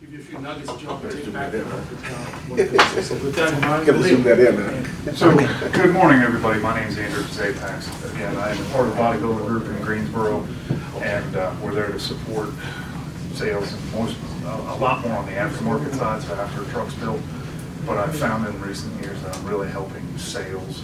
give you a few nuggets to jump and take back. Zoom With that in mind, Gotta zoom that in, man. So, good morning, everybody. My name is Andrew Zapax. Again, I am part of the bodybuilder group in Greensboro, and we're there to support sales and a lot more on the aftermarket side, so after a truck's built. But I've found in recent years that I'm really helping sales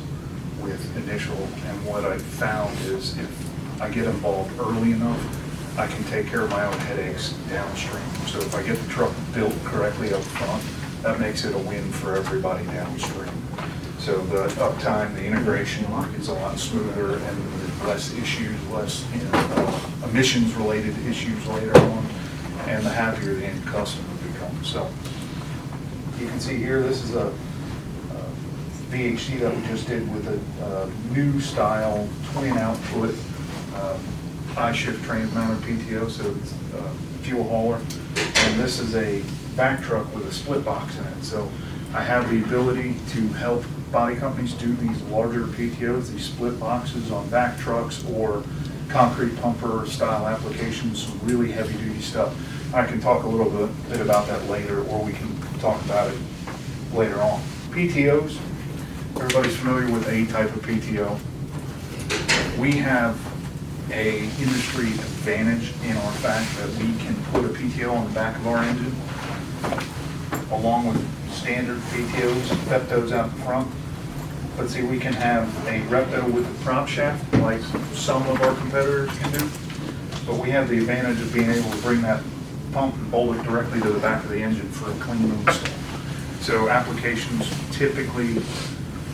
with initial, and what I've found is if I get involved early enough, I can take care of my own headaches downstream. So if I get the truck built correctly up front, that makes it a win for everybody downstream. So the uptime, the integration is a lot smoother and less issues, less emissions-related issues later on, and the happier the end customer becomes. So you can see here, this is a VHC that we just did with a new style twin output I-shift trans-mounted PTO, so it's fuel hauler, and this is a back truck with a split box in it. So I have the ability to help body companies do these larger PTOs, these split boxes on back trucks or concrete pumper style applications, some really heavy duty stuff. I can talk a little bit about that later, or we can talk about it later on. PTOs, everybody's familiar with a type of PTO. We have a industry advantage in our fact that we can put a PTO on the back of our engine along with standard PTOs, Peptos out the front. But see, we can have a Repto with a prop shaft like some of our competitors can do, but we have the advantage of being able to bring that pump and bolt it directly to the back of the engine for a clean install. So applications typically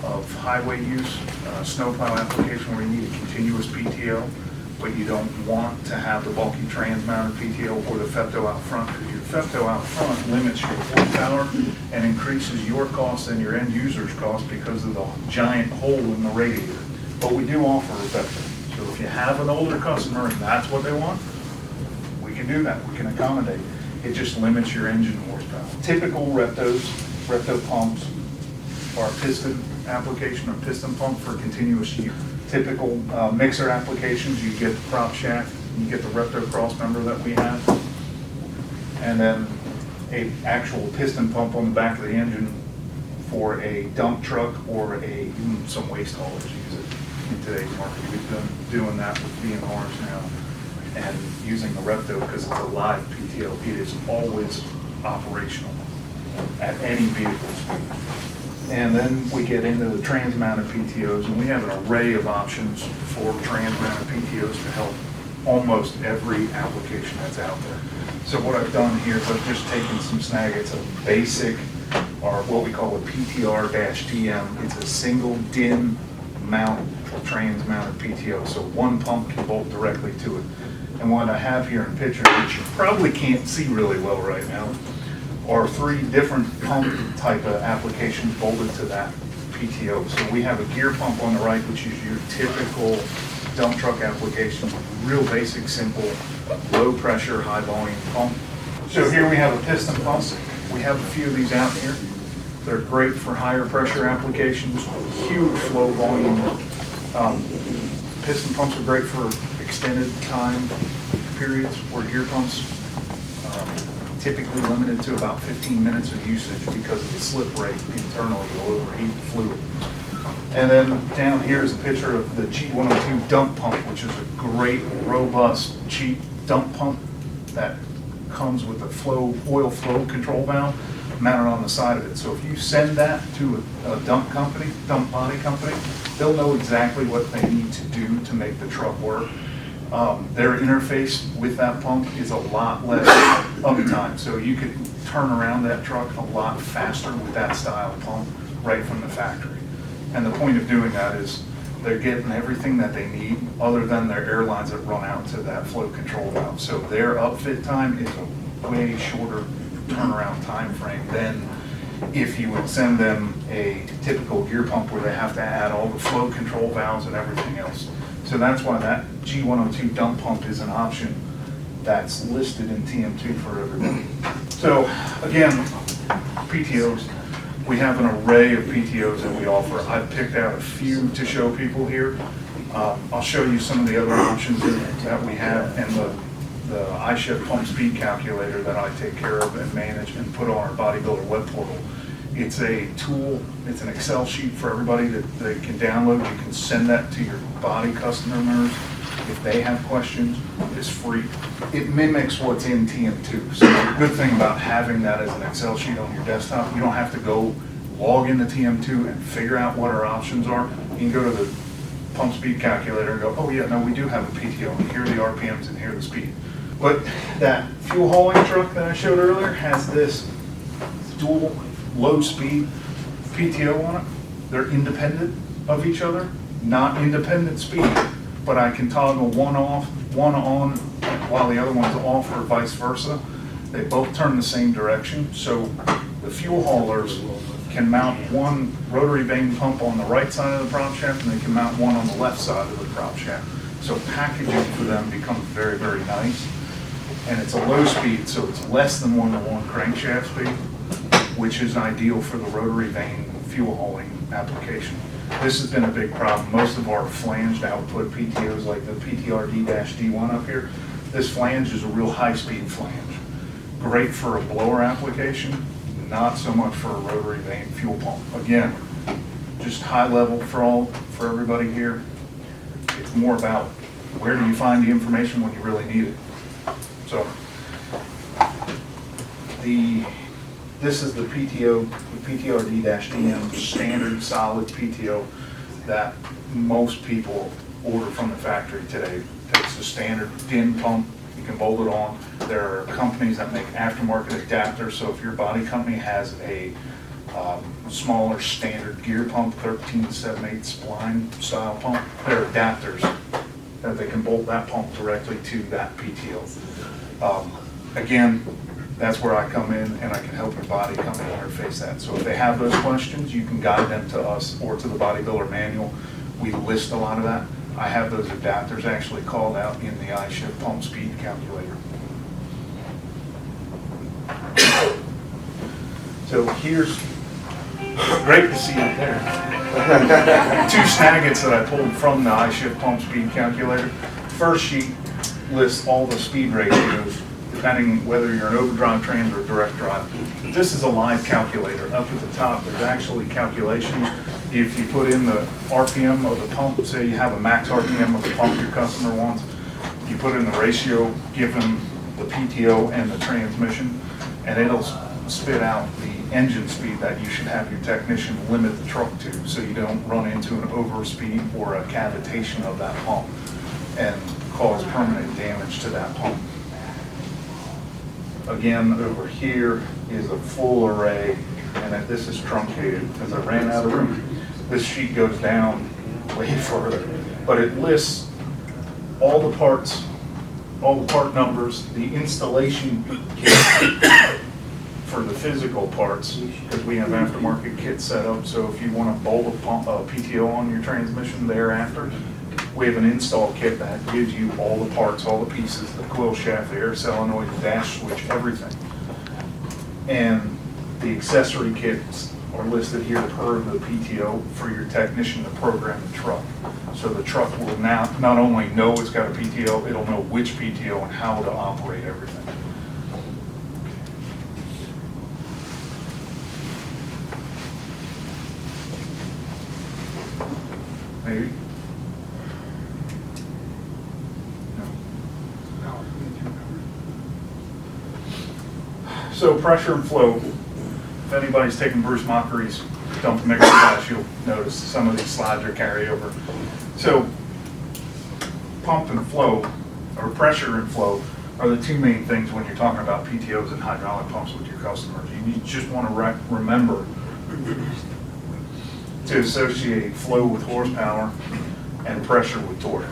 of highway use, snowplow application where you need a continuous PTO, but you don't want to have the bulky trans-mounted PTO or the Pepto out front, because your Pepto out front limits your horsepower and increases your cost and your end user's cost because of the giant hole in the radiator. But we do offer a Pepto. So if you have an older customer and that's what they want, we can do that. We can accommodate. It just limits your engine horsepower. Typical Repto pumps are piston application or piston pump for continuous use. Typical mixer applications, you get the prop shaft, you get the Repto cross member that we have, and then a actual piston pump on the back of the engine for a dump truck or even some waste haulers use it in today's market. We've been doing that with VMRs now and using the Repto because it's a live PTO. It is always operational at any vehicle speed. And then we get into the trans-mounted PTOs, and we have an array of options for trans-mounted PTOs to help almost every application that's out there. So what I've done here is I've just taken some snippets of basic, or what we call a PTR-DM. It's a single DIN mount trans-mounted PTO, so one pump can bolt directly to it. And what I have here in picture, which you probably can't see really well right now, are three different pump type of applications bolted to that PTO. So we have a gear pump on the right, which is your typical dump truck application, real basic, simple, low pressure, high volume pump. So here we have a piston pump. We have a few of these out here. They're great for higher pressure applications, huge flow volume. Piston pumps are great for extended time periods, where gear pumps typically limited to about 15 minutes of usage because of the slip rate internally will overheat the fluid. And then down here is a picture of the G102 dump pump, which is a great, robust, cheap dump pump that comes with a oil flow control valve mounted on the side of it. So if you send that to a dump body company, they'll know exactly what they need to do to make the truck work. Their interface with that pump is a lot less uptime, so you could turn around that truck a lot faster with that style pump right from the factory. And the point of doing that is they're getting everything that they need other than their airlines that run out to that flow control valve. So their upfit time is a way shorter turnaround time frame than if you would send them a typical gear pump where they have to add all the flow control valves and everything else. So that's why that G102 dump pump is an option that's listed in TM2 for everybody. So again, PTOs, we have an array of PTOs that we offer. I've picked out a few to show people here. I'll show you some of the other options that we have, and the iShift pump speed calculator that I take care of and manage and put on our bodybuilder web portal. It's a tool, it's an Excel sheet for everybody that they can download. You can send that to your body customers if they have questions. It's free. It mimics what's in TM2. So the good thing about having that as an Excel sheet on your desktop, you don't have to go log into TM2 and figure out what our options are. You can go to the pump speed calculator and go, oh yeah, no, we do have a PTO, and here are the RPMs and here are the speed. But that fuel hauling truck that I showed earlier has this dual low speed PTO on it. They're independent of each other, not independent speed, but I can toggle one off, one on, while the other one's off, or vice versa. They both turn the same direction, so the fuel haulers can mount one rotary vane pump on the right side of the prop shaft, and they can mount one on the left side of the prop shaft. So packaging for them becomes very, very nice. And it's a low speed, so it's less than 1-to-1 crankshaft speed, which is ideal for the rotary vane fuel hauling application. This has been a big problem. Most of our flanged output PTOs, like the PTRD-D1 up here, this flange is a real high-speed flange. Great for a blower application, not so much for a rotary vane fuel pump. Again, just high level for everybody here. It's more about where do you find the information when you really need it. So this is the PTO, the PTRD-DM standard solid PTO that most people order from the factory today. It's a standard DIN pump. You can bolt it on. There are companies that make aftermarket adapters, so if your body company has a smaller standard gear pump, 13-7/8 spline style pump, there are adapters that they can bolt that pump directly to that PTO. Again, that's where I come in, and I can help your body company interface that. So if they have those questions, you can guide them to us or to the bodybuilder manual. We list a lot of that. I have those adapters actually called out in the iShift pump speed calculator. So here's, great to see it there. 2 snippets that I pulled from the iShift pump speed calculator. First sheet lists all the speed ratios, depending whether you're an overdrive trans or direct drive. This is a live calculator. Up at the top, there's actually calculations. If you put in the RPM of the pump, say you have a max RPM of the pump your customer wants, you put in the ratio given the PTO and the transmission, and it'll spit out the engine speed that you should have your technician limit the truck to, so you don't run into an overspeed or a cavitation of that pump and cause permanent damage to that pump. Again, over here is a full array, and that this is truncated because I ran out of room. This sheet goes down way further, but it lists all the parts, all the part numbers, the installation kit for the physical parts, because we have aftermarket kits set up. So if you want to bolt a PTO on your transmission thereafter, we have an install kit that gives you all the parts, all the pieces, the coil shaft, the air solenoid, the dash switch, everything. And the accessory kits are listed here per the PTO for your technician to program the truck. So the truck will now not only know it's got a PTO, it'll know which PTO and how to operate everything. Maybe? So pressure and flow. If anybody's taken Bruce Mockery's dump mixer class, you'll notice some of these slides are carryover. So pump and flow, or pressure and flow, are the 2 main things when you're talking about PTOs and hydraulic pumps with your customers. You just want to remember to associate flow with horsepower and pressure with torque.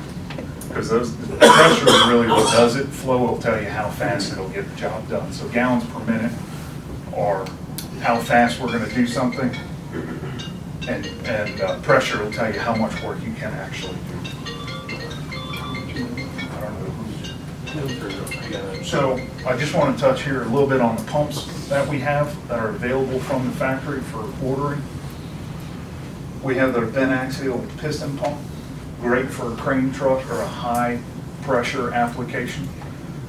Because the pressure is really what does it. Flow will tell you how fast it'll get the job done. So gallons per minute are how fast we're going to do something, and pressure will tell you how much work you can actually do. I don't know. So I just want to touch here a little bit on the pumps that we have that are available from the factory for ordering. We have the bent axial piston pump, great for a crane truck or a high pressure application.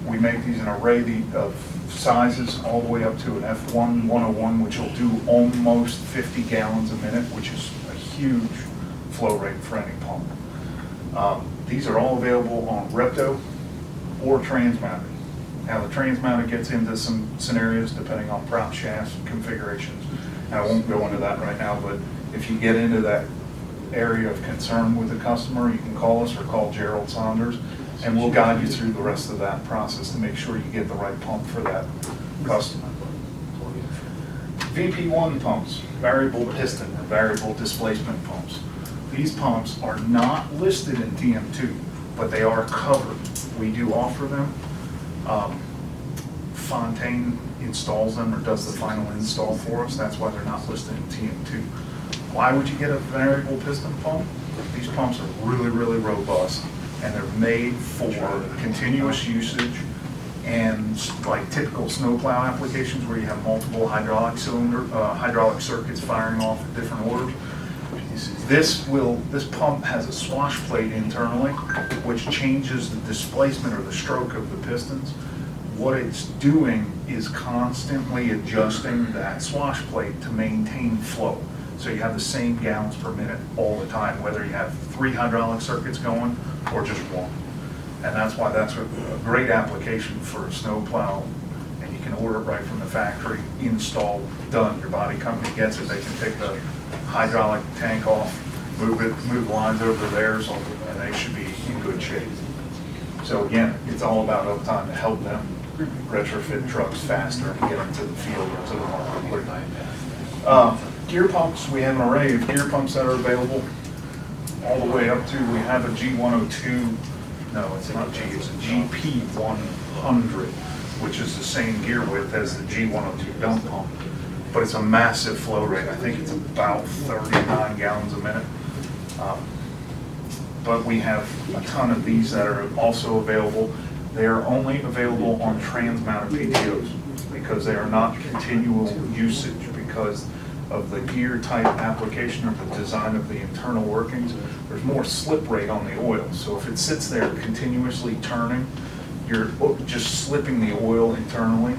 We make these in an array of sizes, all the way up to an F1 101, which will do almost 50 gallons a minute, which is a huge flow rate for any pump. These are all available on Repto or transmounted. Now the transmounted gets into some scenarios depending on prop shafts and configurations. And I won't go into that right now, but if you get into that area of concern with the customer, you can call us or call Gerald Saunders, and we'll guide you through the rest of that process to make sure you get the right pump for that customer. VP1 pumps, variable piston or variable displacement pumps. These pumps are not listed in TM2, but they are covered. We do offer them. Fontaine installs them or does the final install for us. That's why they're not listed in TM2. Why would you get a variable piston pump? These pumps are really, really robust, and they're made for continuous usage and like typical snowplow applications where you have multiple hydraulic circuits firing off at different orders. This pump has a swash plate internally, which changes the displacement or the stroke of the pistons. What it's doing is constantly adjusting that swash plate to maintain flow. So you have the same gallons per minute all the time, whether you have 3 hydraulic circuits going or just one. And that's why that's a great application for a snowplow, and you can order it right from the factory, install, done. Your body company gets it. They can take the hydraulic tank off, move lines over theirs, and they should be in good shape. So again, it's all about uptime to help them retrofit trucks faster and get them to the field or to the market quicker. Gear pumps, we have an array of gear pumps that are available all the way up to, we have a G102, no, it's not G, it's a GP100, which is the same gear width as the G102 dump pump, but it's a massive flow rate. I think it's about 39 gallons a minute. But we have a ton of these that are also available. They are only available on trans-mounted PTOs because they are not continual usage because of the gear type application or the design of the internal workings. There's more slip rate on the oil. So if it sits there continuously turning, you're just slipping the oil internally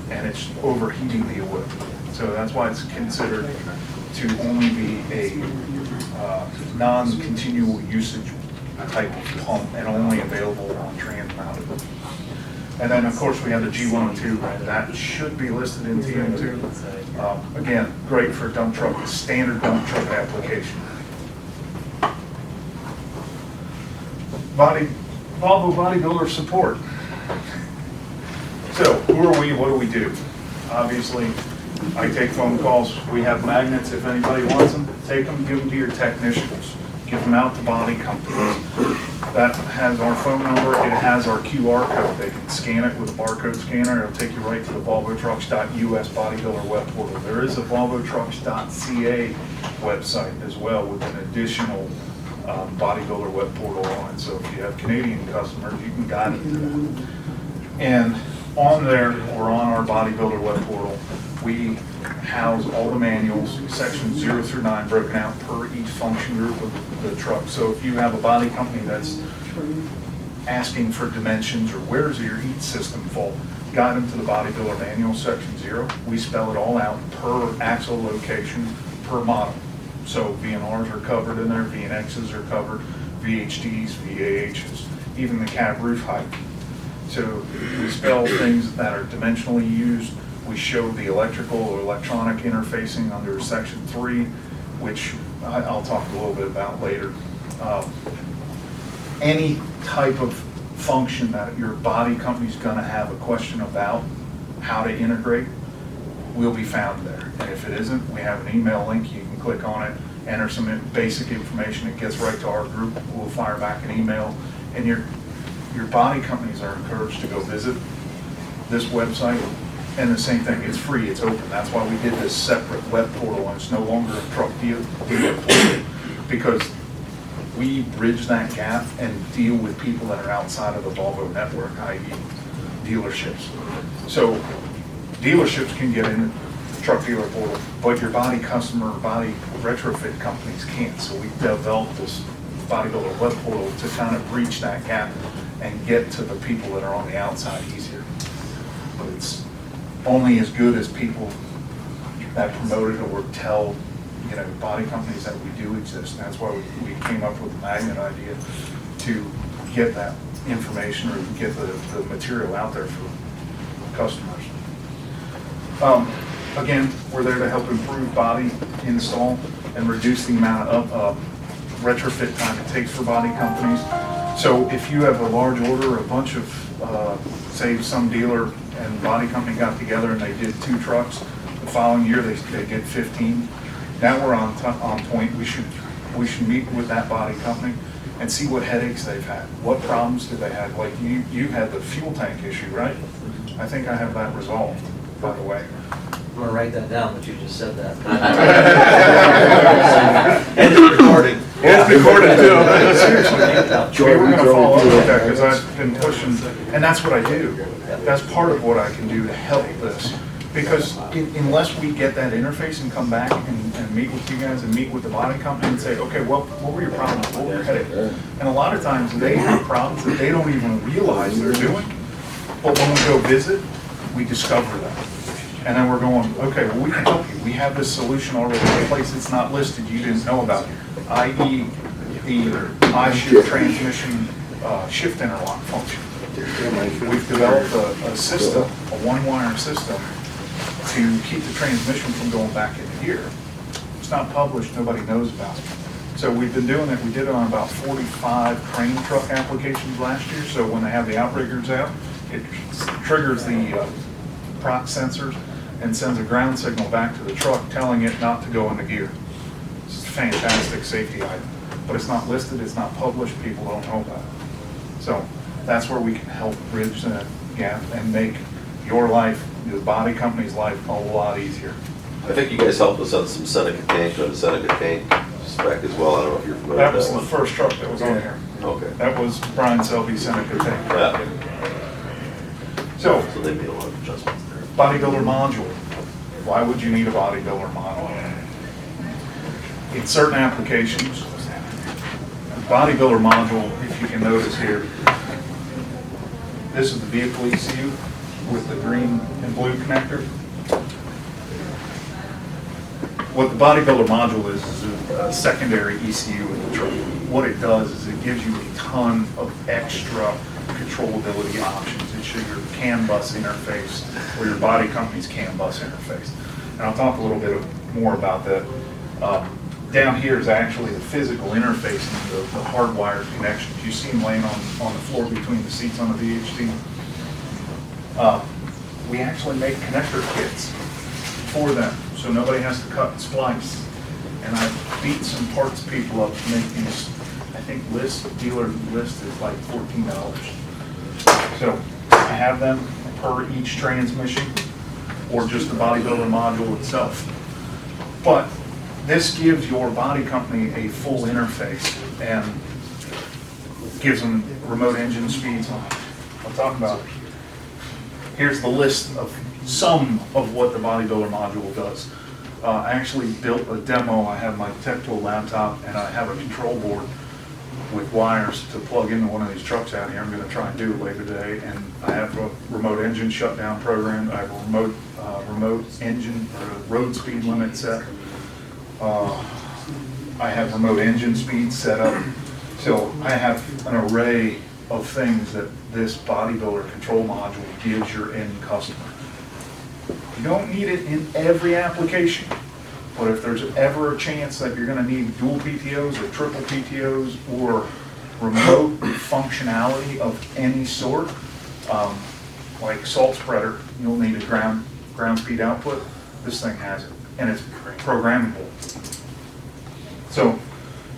and it's overheating the oil. So that's why it's considered to only be a non-continual usage type of pump and only available on trans-mounted. And then of course we have the G102, that should be listed in TM2. Again, great for a dump truck, a standard dump truck application. Volvo bodybuilder support. So who are we, what do we do? Obviously, I take phone calls. We have magnets. If anybody wants them, take them, give them to your technicians. Give them out to body companies. That has our phone number. It has our QR code. They can scan it with a barcode scanner. It'll take you right to the VolvoTrucks.us bodybuilder web portal. There is a VolvoTrucks.ca website as well with an additional bodybuilder web portal on it. So if you have Canadian customers, you can guide them to that. And on there, or on our bodybuilder web portal, we house all the manuals, sections 0 through 9, broken out per each function group of the truck. So if you have a body company that's asking for dimensions or where's your heat system fall, guide them to the bodybuilder manual, section 0. We spell it all out per axle location, per model. So VNRs are covered in there, VNXs are covered, VHDs, VAHs, even the cab roof height. So we spell things that are dimensionally used. We show the electrical or electronic interfacing under section 3, which I'll talk a little bit about later. Any type of function that your body company's going to have a question about how to integrate will be found there. And if it isn't, we have an email link. You can click on it, enter some basic information. It gets right to our group. We'll fire back an email. And your body companies are encouraged to go visit this website. And the same thing, it's free, it's open. That's why we did this separate web portal, and it's no longer a truck dealer portal, because we bridge that gap and deal with people that are outside of the Volvo network, i.e. dealerships. So dealerships can get in the truck dealer portal, but your body customer, body retrofit companies can't. So we developed this bodybuilder web portal to kind of breach that gap and get to the people that are on the outside easier. But it's only as good as people that promote it or tell, you know, body companies that we do exist. And that's why we came up with the magnet idea to get that information or get the material out there for customers. Again, we're there to help improve body install and reduce the amount of retrofit time it takes for body companies. So if you have a large order, a bunch of, say some dealer and body company got together and they did 2 trucks, the following year they did 15. Now we're on point. We should meet with that body company and see what headaches they've had. What problems did they have? Like you had the fuel tank issue, right? I think I have that resolved, by the way. I'm going to write that down, but you just said that. And it's recording. It's recorded too. Seriously, we were going to follow up with that because I've been pushing, and that's what I do. That's part of what I can do to help this. Because unless we get that interface and come back and meet with you guys and meet with the body company and say, okay, what were your problems? What were your headaches? And a lot of times they have problems that they don't even realize they're doing. But when we go visit, we discover them. And then we're going, okay, well, we can help you. We have this solution already in place. It's not listed. You didn't know about it, i.e. the I-shift transmission shift interlock function. We've developed a system, a one-wire system, to keep the transmission from going back into gear. It's not published. Nobody knows about it. So we've been doing it. We did it on about 45 crane truck applications last year. So when they have the outriggers out, it triggers the proc sensors and sends a ground signal back to the truck telling it not to go into gear. It's a fantastic safety item, but it's not listed, it's not published, people don't know about it. So that's where we can help bridge that gap and make your life, the body company's life, a lot easier. I think you guys helped us on some Seneca tank, on the Seneca tank spec as well. I don't know if you're familiar That with was that the one. first truck that was on here. Okay. That was Brian Selby's Seneca tank. Yeah. So, So they made a lot of adjustments there. bodybuilder module. Why would you need a bodybuilder module? In certain applications, bodybuilder module, if you can notice here, this is the vehicle ECU with the green and blue connector. What the bodybuilder module is a secondary ECU in the truck. What it does is it gives you a ton of extra controllability options. It shows your CAN bus interface or your body company's CAN bus interface. And I'll talk a little bit more about that. Down here is actually the physical interface and the hardwired connections. You see them laying on the floor between the seats on the VHD. We actually make connector kits for them, so nobody has to cut and splice. And I beat some parts people up to make these. I think dealer list is like $14. So I have them per each transmission or just the bodybuilder module itself. But this gives your body company a full interface and gives them remote engine speeds. I'll talk about it. Here's the list of some of what the bodybuilder module does. I actually built a demo. I have my tech tool laptop and I have a control board with wires to plug into one of these trucks out here. I'm going to try and do it later today. And I have a remote engine shutdown program. I have a remote engine road speed limit set. I have remote engine speed set up. So I have an array of things that this bodybuilder control module gives your end customer. You don't need it in every application, but if there's ever a chance that you're going to need dual PTOs or triple PTOs or remote functionality of any sort, like salt spreader, you'll need a ground speed output. This thing has it, and it's programmable. So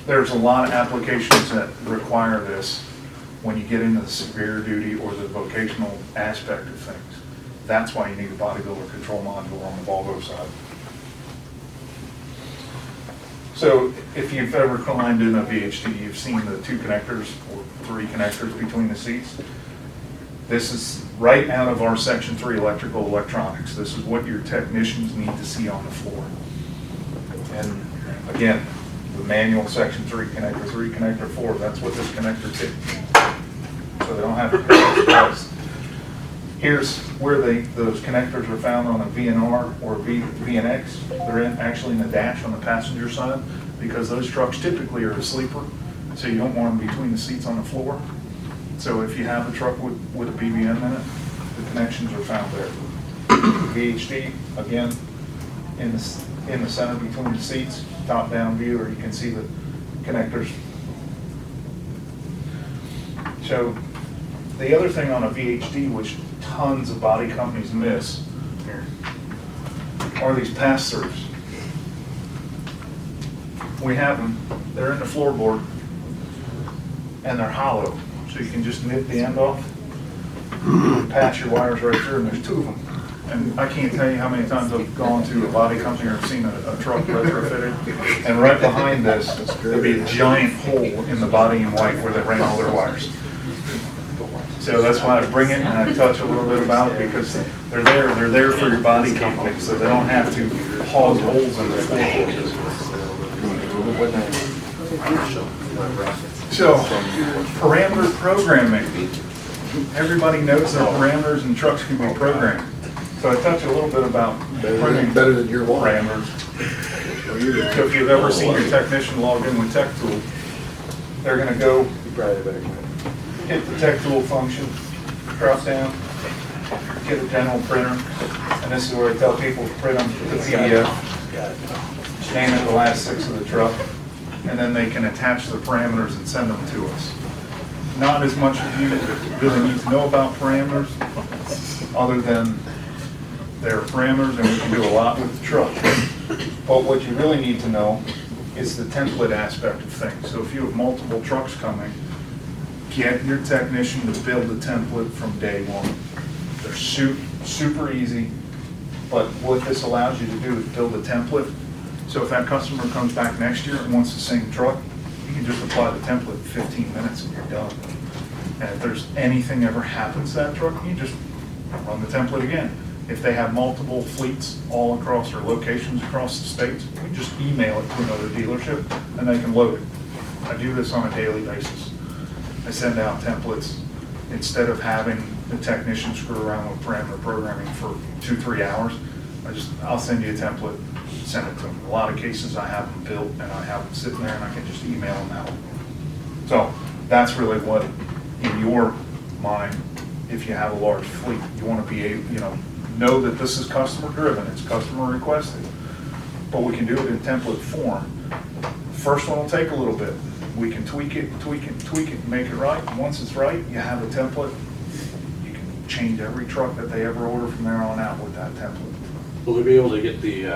there's a lot of applications that require this when you get into the severe duty or the vocational aspect of things. That's why you need a bodybuilder control module on the Volvo side. So if you've ever climbed in a VHD, you've seen the 2 connectors or 3 connectors between the seats. This is right out of our Section 3 electrical electronics. This is what your technicians need to see on the floor. And again, the manual Section 3, connector 3, connector 4, that's what this connector kit. so they don't have to pay twice. Here's where those connectors are found on a VNR or VNX. They're actually in the dash on the passenger side, because those trucks typically are a sleeper, so you don't want them between the seats on the floor. So if you have a truck with a BVM in it, the connections are found there. VHD, again, in the center between the seats, top-down view, or you can see the connectors. So the other thing on a VHD, which tons of body companies miss here, are these pass-throughs. We have them, they're in the floorboard, and they're hollow, so you can just nip the end off, pass your wires right through, and there's two of them. And I can't tell you how many times I've gone to a body company or seen a truck retrofitted, and right behind this, there'd be a giant hole in the body in white where they ran all their wires. So that's why I bring it and I touch a little bit about it, because they're there for your body company, so they don't have to hog holes in their floorboard. So, parameter programming. Everybody knows that parameters and trucks can be programmed. So I touch a little bit about Better than your one. parameters. So if you've ever seen your technician log in with Tech Tool, they're gonna go hit the Tech Tool function, drop down, get a general printer, and this is where I tell people to print them the PDF, name it the last 6 of the truck, and then they can attach the parameters and send them to us. Not as much as you really need to know about parameters, other than their parameters, and we can do a lot with the truck. But what you really need to know is the template aspect of things. So if you have multiple trucks coming, get your technician to build a template from day one. They're super easy, but what this allows you to do is build a template. So if that customer comes back next year and wants the same truck, you can just apply the template in 15 minutes and you're done. And if there's anything ever happens to that truck, you just run the template again. If they have multiple fleets all across or locations across the states, you just email it to another dealership and they can load it. I do this on a daily basis. I send out templates instead of having the technician screw around with parameter programming for 2-3 hours. I'll send you a template, send it to them. In a lot of cases, I have them built and I have them sitting there and I can just email them out. So that's really what, in your mind, if you have a large fleet, you want to be able, know that this is customer driven, it's customer requested, but we can do it in template form. First one will take a little bit. We can tweak it, and make it right. And once it's right, you have a template. You can change every truck that they ever order from there on out with that template. Will they be able to get the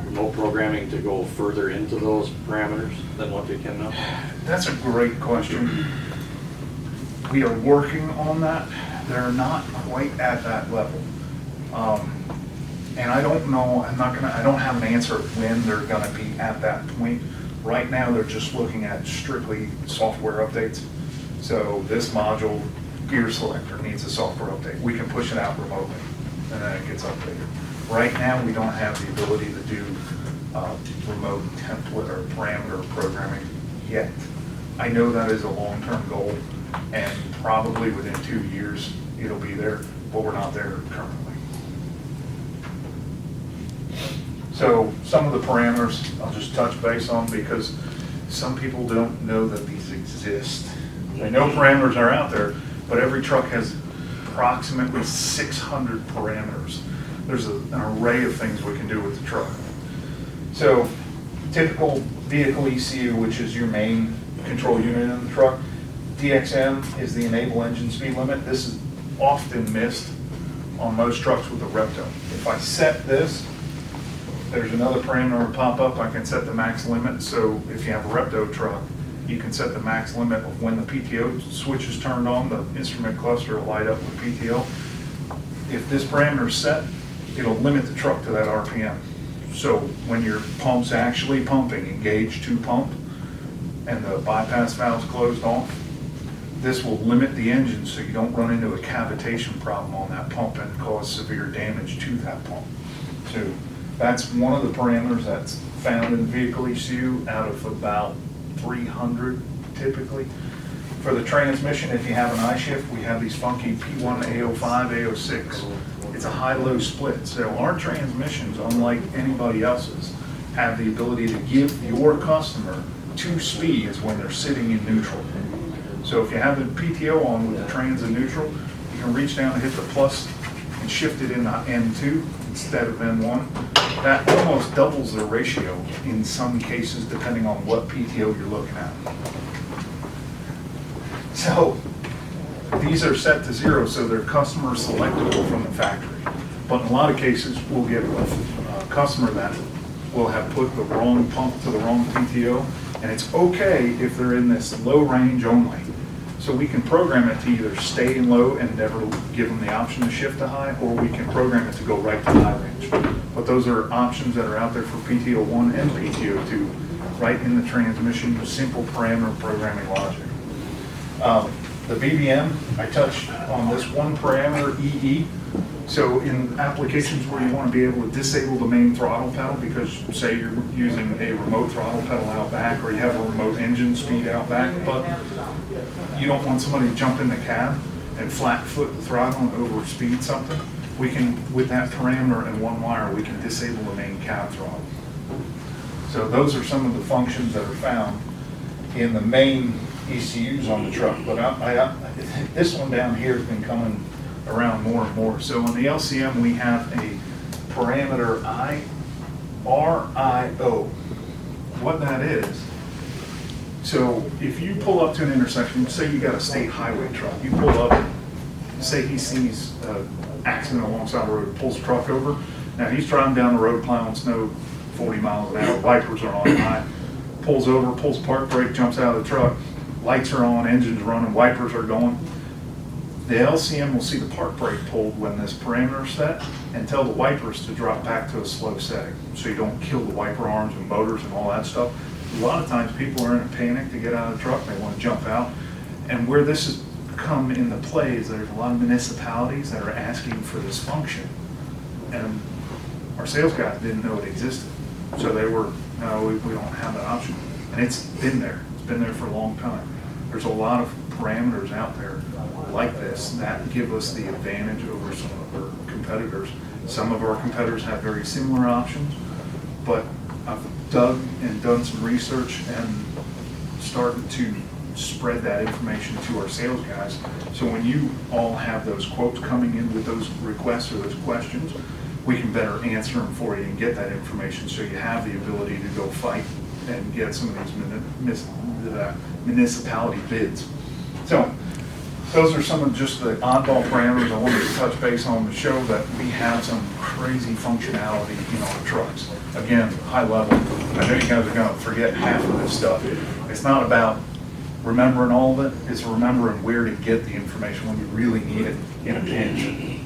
remote programming to go further into those parameters than what they can now? That's a great question. We are working on that. They're not quite at that level. And I don't know, I don't have an answer of when they're gonna be at that point. Right now, they're just looking at strictly software updates. So this module, gear selector, needs a software update. We can push it out remotely, and then it gets updated. Right now, we don't have the ability to do remote template or parameter programming yet. I know that is a long-term goal, and probably within 2 years, it'll be there, but we're not there currently. So some of the parameters, I'll just touch base on because some people don't know that these exist. They know parameters are out there, but every truck has approximately 600 parameters. There's an array of things we can do with the truck. So typical vehicle ECU, which is your main control unit in the truck, DXM is the enable engine speed limit. This is often missed on most trucks with a Repto. If I set this, there's another parameter pop up. I can set the max limit. So if you have a Repto truck, you can set the max limit of when the PTO switch is turned on, the instrument cluster will light up with PTO. If this parameter is set, it'll limit the truck to that RPM. So when your pump's actually pumping, engaged to pump, and the bypass valve's closed off, this will limit the engine so you don't run into a cavitation problem on that pump and cause severe damage to that pump. So that's one of the parameters that's found in the vehicle ECU out of about 300 typically. For the transmission, if you have an I-shift, we have these funky P1 A05, A06. It's a high-low split. So our transmissions, unlike anybody else's, have the ability to give your customer 2 speeds when they're sitting in neutral. So if you have the PTO on with the trans in neutral, you can reach down and hit the plus and shift it into N2 instead of N1. That almost doubles the ratio in some cases, depending on what PTO you're looking at. So these are set to 0, so they're customer selectable from the factory. But in a lot of cases, we'll get a customer that will have put the wrong pump to the wrong PTO, and it's okay if they're in this low range only. So we can program it to either stay in low and never give them the option to shift to high, or we can program it to go right to high range. But those are options that are out there for PTO1 and PTO2, right in the transmission, simple parameter programming logic. The BBM, I touched on this one parameter, EE. So in applications where you want to be able to disable the main throttle pedal, because say you're using a remote throttle pedal out back, or you have a remote engine speed out back, but you don't want somebody to jump in the cab and flat foot the throttle and overspeed something, we can, with that parameter and one wire, we can disable the main cab throttle. So those are some of the functions that are found in the main ECUs on the truck, but this one down here has been coming around more and more. So on the LCM, we have a parameter RIO. What that is, so if you pull up to an intersection, say you got a state highway truck, you pull up, say he sees an accident alongside the road, pulls the truck over. Now he's driving down the road plowing snow 40 miles an hour, wipers are on high, pulls over, pulls park brake, jumps out of the truck, lights are on, engine's running, wipers are going. The LCM will see the park brake pulled when this parameter is set and tell the wipers to drop back to a slow setting, so you don't kill the wiper arms and motors and all that stuff. A lot of times people are in a panic to get out of the truck, they want to jump out. And where this has come into play is there's a lot of municipalities that are asking for this function. And our sales guys didn't know it existed. So they were, no, we don't have that option. And it's been there. It's been there for a long time. There's a lot of parameters out there like this that give us the advantage over some of our competitors. Some of our competitors have very similar options, but I've dug and done some research and started to spread that information to our sales guys. So when you all have those quotes coming in with those requests or those questions, we can better answer them for you and get that information so you have the ability to go fight and get some of these municipality bids. So those are some of just the oddball parameters I wanted to touch base on to show that we have some crazy functionality in our trucks. Again, high level. I know you guys are going to forget half of this stuff. It's not about remembering all of it, it's remembering where to get the information when you really need it in a pinch.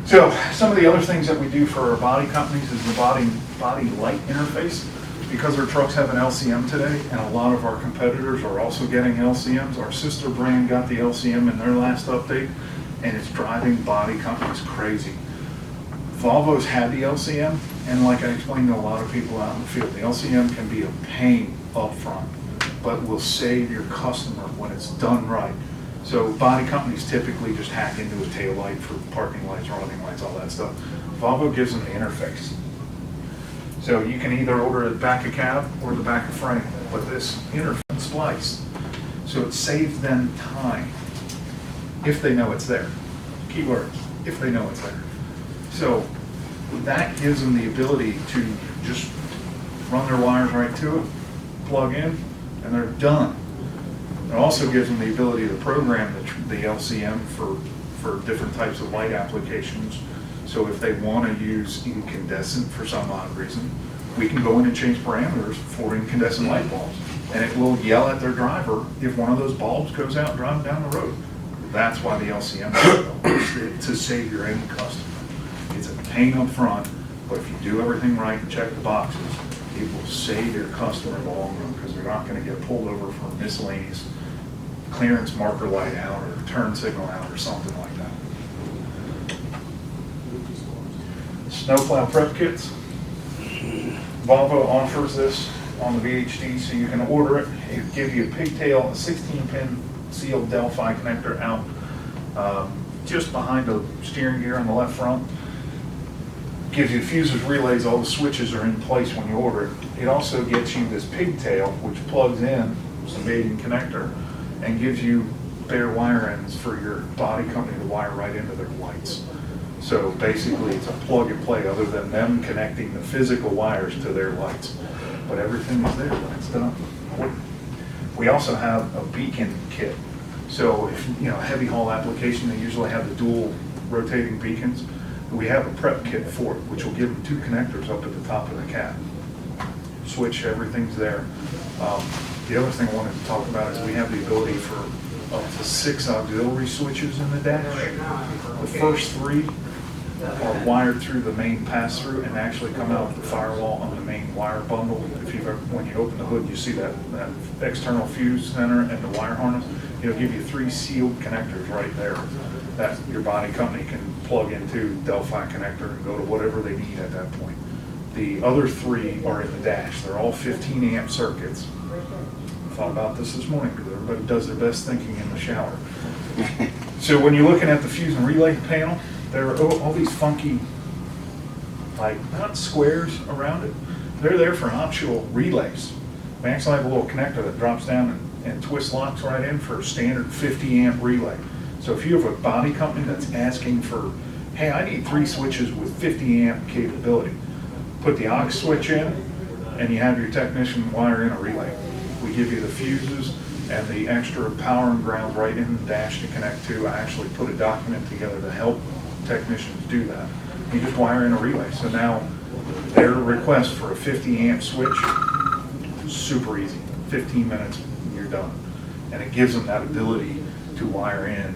So some of the other things that we do for our body companies is the body light interface. Because our trucks have an LCM today, and a lot of our competitors are also getting LCMs, our sister brand got the LCM in their last update, and it's driving body companies crazy. Volvo's had the LCM, and like I explained to a lot of people out in the field, the LCM can be a pain up front, but will save your customer when it's done right. So body companies typically just hack into a tail light for parking lights, running lights, all that stuff. Volvo gives them the interface. So you can either order the back of cab or the back of frame, but this interface spliced. So it saves them time if they know it's there. Keyword, if they know it's there. So that gives them the ability to just run their wires right to it, plug in, and they're done. It also gives them the ability to program the LCM for different types of light applications. So if they want to use incandescent for some odd reason, we can go in and change parameters for incandescent light bulbs. And it will yell at their driver if one of those bulbs goes out driving down the road. That's why the LCM is to save your end customer. It's a pain up front, but if you do everything right and check the boxes, it will save your customer in the long run because they're not going to get pulled over for miscellaneous clearance marker light out or turn signal out or something like that. Snowplow prep kits. Volvo offers this on the VHD, so you can order it. It gives you a pigtail, a 16-pin sealed Delphi connector out just behind the steering gear on the left front. Gives you fuses, relays, all the switches are in place when you order it. It also gets you this pigtail, which plugs in, it's a maiden connector, and gives you bare wire ends for your body company to wire right into their lights. So basically, it's a plug and play, other than them connecting the physical wires to their lights. But everything is there when it's done. We also have a beacon kit. So if, heavy haul application, they usually have the dual rotating beacons. We have a prep kit for it, which will give them 2 connectors up at the top of the cab. Switch, everything's there. The other thing I wanted to talk about is we have the ability for up to 6 auxiliary switches in the dash. The first 3 are wired through the main pass-through and actually come out of the firewall on the main wire bundle. If you've ever, when you open the hood, you see that external fuse center and the wire harness. It'll give you 3 sealed connectors right there that your body company can plug into Delphi connector and go to whatever they need at that point. The other 3 are in the dash. They're all 15 amp circuits. I thought about this morning because everybody does their best thinking in the shower. So when you're looking at the fuse and relay panel, there are all these funky, like, not squares around it. They're there for optional relays. We actually have a little connector that drops down and twist locks right in for a standard 50 amp relay. So if you have a body company that's asking for, hey, I need 3 switches with 50 amp capability, put the aux switch in and you have your technician wire in a relay. We give you the fuses and the extra power and ground right in the dash to connect to. I actually put a document together to help technicians do that. You just wire in a relay. So now their request for a 50 amp switch, super easy. 15 minutes, you're done. And it gives them that ability to wire in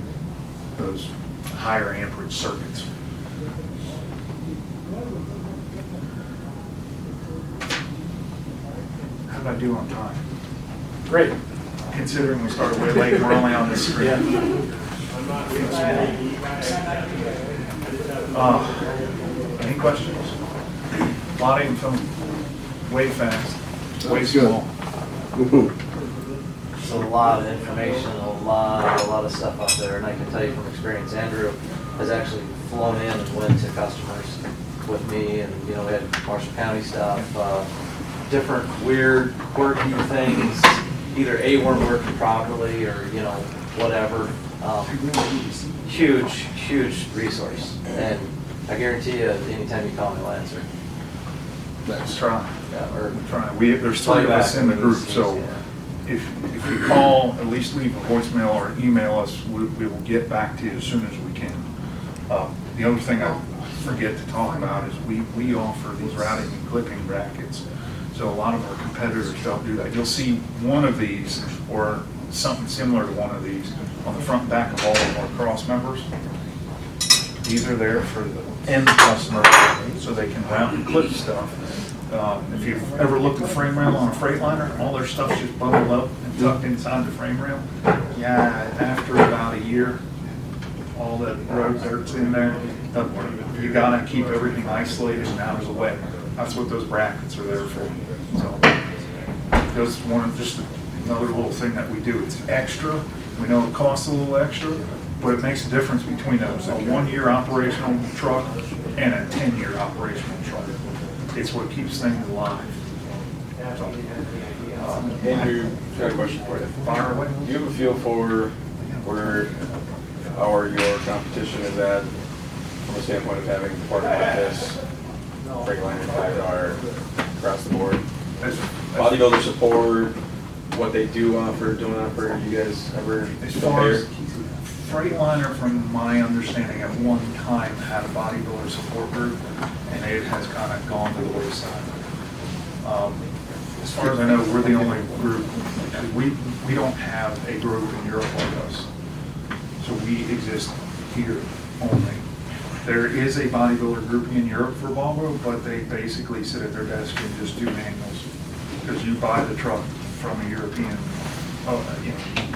those higher amperage circuits. How did I do on time? Great, considering we started way late, we're only on this screen. Any questions? A lot of info, way fast, way small. It's a lot of information, a lot of stuff out there, and I can tell you from experience, Andrew has actually flown in and went to customers with me, and we had Marshall County stuff, different weird, quirky things, either A, weren't working properly, or whatever. Huge resource, and I guarantee you, anytime you call me, I'll answer. Let's try. Yeah, or Try. There's 3 of us in the group, so if you call, at least leave a voicemail or email us, we will get back to you as soon as we can. The other thing I forget to talk about is we offer these routing and clipping brackets. So a lot of our competitors don't do that. You'll see one of these or something similar to one of these on the front and back of all of our cross members. These are there for the end customer so they can route and clip stuff. If you've ever looked at frame rail on a Freightliner, all their stuff's just bundled up and tucked inside the frame rail. Yeah, after about a year, all that road dirt's in there. You gotta keep everything isolated and out of the way. That's what those brackets are there for. So, that's just another little thing that we do. It's extra. We know it costs a little extra, but it makes a difference between a 1-year operational truck and a 10-year operational truck. It's what keeps things alive. So, Andrew, I've got a question for you. fire away. Do you have a feel for where your competition is at from a standpoint of having a partner like this, Freightliner, 5R, across the board? Bodybuilder support, what they do offer, don't offer, you guys ever As far as compare? Freightliner, from my understanding, at one time had a bodybuilder support group, and it has kind of gone to the wayside. As far as I know, we're the only group, we don't have a group in Europe like us. So we exist here only. There is a bodybuilder group in Europe for Volvo, but they basically sit at their desk and just do manuals. Because you buy the truck from a European,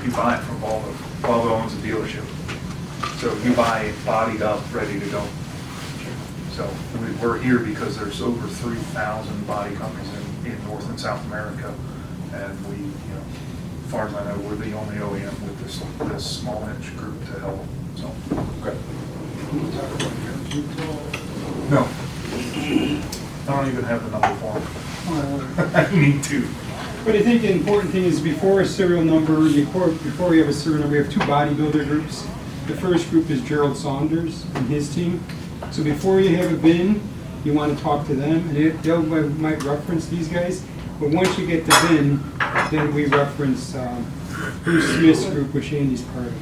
you buy it from Volvo. Volvo owns a dealership. So you buy it bodied up, ready to go. So we're here because there's over 3,000 body companies in North and South America. And we, as far as I know, we're the only OEM with this small niche group to help, so. Okay. No. I don't even have the number for them. I need to. But I think the important thing is before a serial number, before we have a serial number, we have two bodybuilder groups. The first group is Gerald Saunders and his team. So before you have a bin, you want to talk to them, and they might reference these guys. But once you get the bin, then we reference Bruce Smith's group, which Andy's part of,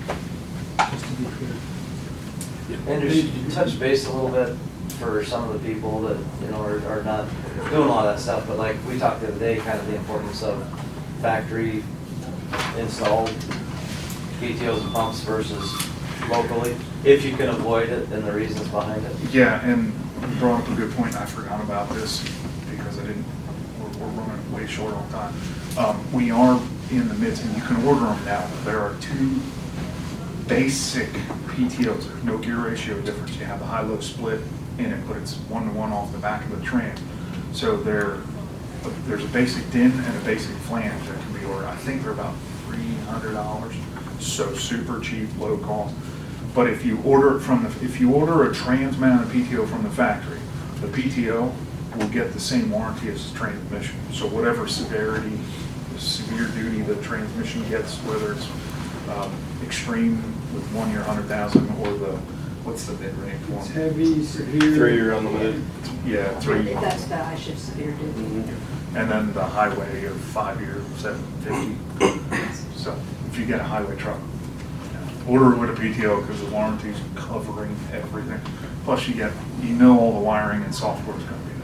just to be clear. Andrew, should you touch base a little bit for some of the people that, are not doing all that stuff, but like we talked the other day, kind of the importance of factory installed PTOs and pumps versus locally, if you can avoid it, and the reasons behind it. Yeah, and you brought up a good point. I forgot about this because we're running way short on time. We are in the midst, and you can order them now. There are two basic PTOs. There's no gear ratio difference. You have the high-low split in it, but it's 1-to-1 off the back of the tram. So there's a basic din and a basic flange that can be ordered. I think they're about $300. So super cheap, low cost. But if you order it if you order a trans-mounted PTO from the factory, the PTO will get the same warranty as the transmission. So whatever severe duty the transmission gets, whether it's extreme with 1 year 100,000 or what's the mid range one? It's heavy, severe. 3-year unlimited. Yeah, 3. That's the I shift severe duty. And then the highway of 5 year 750. So if you get a highway truck, order it with a PTO because the warranty's covering everything. Plus you know all the wiring and software is going to be